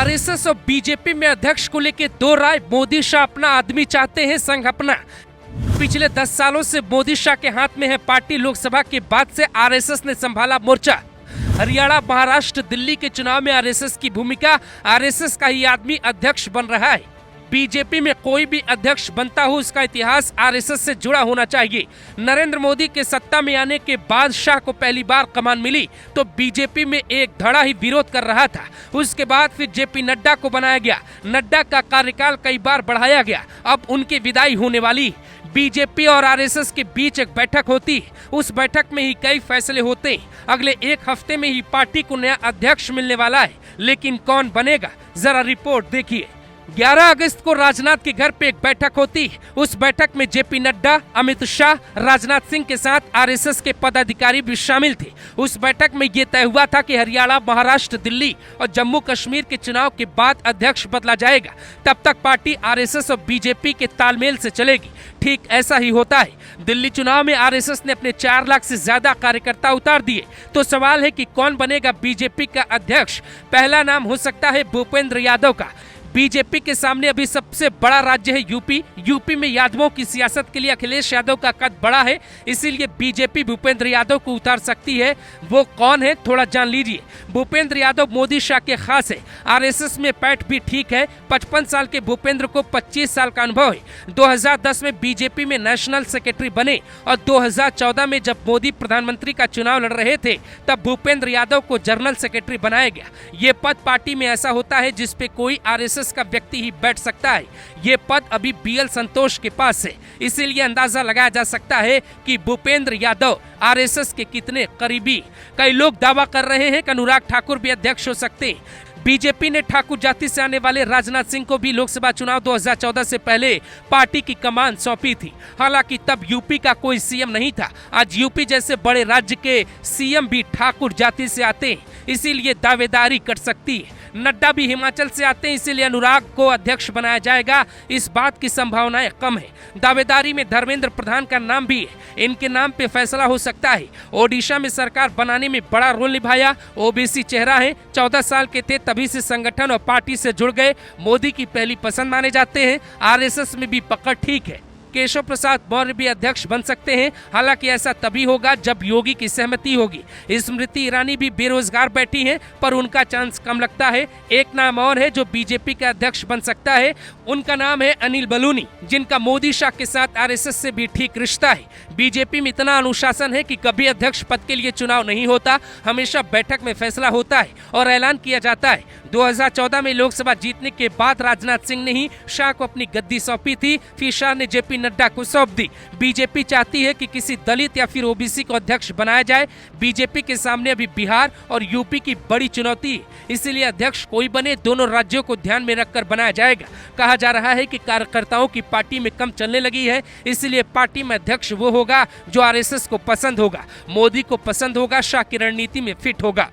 RSS और BJP में अध्यक्ष को लेकर दो राय। मोदी शाह अपना आदमी चाहते हैं, संघ अपना। पिछले 10 सालों से मोदी शाह के हाथ में है पार्टी। लोकसभा के बाद से आरएसएस ने संभाला मोर्चा। हरियाणा, महाराष्ट्र, दिल्ली के चुनाव में आरएसएस की भूमिका, आरएसएस का ही आदमी अध्यक्ष बन रहा है। बीजेपी में कोई भी अध्यक्ष बनता हो, उसका इतिहास आरएसएस से जुड़ा होना चाहिए। नरेंद्र मोदी के सत्ता में आने के बाद शाह को पहली बार कमान मिली तो बीजेपी में एक धड़ा ही विरोध कर रहा था। उसके बाद फिर जेपी नड्डा को बनाया गया। नड्डा का कार्यकाल कई बार बढ़ाया गया। अब उनकी विदाई होने वाली। बीजेपी और आरएसएस के बीच एक बैठक होती। उस बैठक में ही कई फैसले होते। अगले एक हफ्ते में ही पार्टी को नया अध्यक्ष मिलने वाला है, लेकिन कौन बनेगा, जरा रिपोर्ट देखिए। 11 अगस्त को राजनाथ के घर पे एक बैठक होती। उस बैठक में जेपी नड्डा, अमित शाह, राजनाथ सिंह के साथ आरएसएस के पदाधिकारी भी शामिल थे। उस बैठक में ये तय हुआ था कि हरियाणा, महाराष्ट्र, दिल्ली और जम्मू कश्मीर के चुनाव के बाद अध्यक्ष बदला जाएगा। तब तक पार्टी आरएसएस और बीजेपी के तालमेल से चलेगी। ठीक ऐसा ही होता है। दिल्ली चुनाव में आरएसएस ने अपने 4 लाख से ज्यादा कार्यकर्ता उतार दिए। तो सवाल है कि कौन बनेगा बीजेपी का अध्यक्ष। पहला नाम हो सकता है भूपेंद्र यादव का। बीजेपी के सामने अभी सबसे बड़ा राज्य है यूपी। यूपी में यादवों की सियासत के लिए अखिलेश यादव का कद बड़ा है, इसीलिए बीजेपी भूपेंद्र यादव को उतार सकती है। वो कौन है, थोड़ा जान लीजिए। भूपेंद्र यादव मोदी शाह के खास है। आरएसएस में पैठ भी ठीक है। 55 साल के भूपेंद्र को 25 साल का अनुभव है। 2010 में बीजेपी में नेशनल सेक्रेटरी बने और 2014 में जब मोदी प्रधानमंत्री का चुनाव लड़ रहे थे तब भूपेंद्र यादव को जनरल सेक्रेटरी बनाया गया। ये पद पार्टी में ऐसा होता है जिसपे कोई आरएसएस का व्यक्ति ही बैठ सकता है। ये पद अभी बीएल संतोष के पास है, इसीलिए अंदाजा लगाया जा सकता है कि भूपेंद्र यादव आरएसएस के कितने करीबी। कई लोग दावा कर रहे हैं कि अनुराग ठाकुर भी अध्यक्ष हो सकते हैं। बीजेपी ने ठाकुर जाति से आने वाले राजनाथ सिंह को भी लोकसभा चुनाव 2014 से पहले पार्टी की कमान सौंपी थी। हालांकि तब यूपी का कोई सीएम नहीं था। आज यूपी जैसे बड़े राज्य के सीएम भी ठाकुर जाति से आते हैं, इसीलिए दावेदारी कर सकती है। नड्डा भी हिमाचल से आते हैं, इसीलिए अनुराग को अध्यक्ष बनाया जाएगा। इस बात की संभावनाएं कम है। दावेदारी में धर्मेंद्र प्रधान का नाम भी है। इनके नाम पे फैसला हो सकता है। ओडिशा में सरकार बनाने में बड़ा रोल निभाया। ओबीसी चेहरा है। 14 साल के थे तभी से संगठन और पार्टी से जुड़ गए। मोदी की पहली पसंद माने जाते हैं। आरएसएस में भी पकड़ ठीक है। केशव प्रसाद मौर्य भी अध्यक्ष बन सकते हैं। हालांकि ऐसा तभी होगा जब योगी की सहमति होगी। स्मृति ईरानी भी बेरोजगार बैठी हैं, पर उनका चांस कम लगता है। एक नाम और है जो बीजेपी का अध्यक्ष बन सकता है। उनका नाम है अनिल बलूनी, जिनका मोदी शाह के साथ आरएसएस से भी ठीक रिश्ता है। बीजेपी में इतना अनुशासन है कि कभी अध्यक्ष पद के लिए चुनाव नहीं होता। हमेशा बैठक में फैसला होता है और ऐलान किया जाता है। 2014 में लोकसभा जीतने के बाद राजनाथ सिंह ने ही शाह को अपनी गद्दी सौंपी थी। फिर शाह ने जेपी नड्डा को सौंप दी। बीजेपी चाहती है कि किसी दलित या फिर ओबीसी को अध्यक्ष बनाया जाए। बीजेपी के सामने अभी बिहार और यूपी की बड़ी चुनौती है, इसीलिए अध्यक्ष कोई बने, दोनों राज्यों को ध्यान में रखकर बनाया जाएगा। कहा जा रहा है कि कार्यकर्ताओं की पार्टी में कम चलने लगी है, इसलिए पार्टी में अध्यक्ष वो होगा जो आरएसएस को पसंद होगा, मोदी को पसंद होगा, शाह की रणनीति में फिट होगा।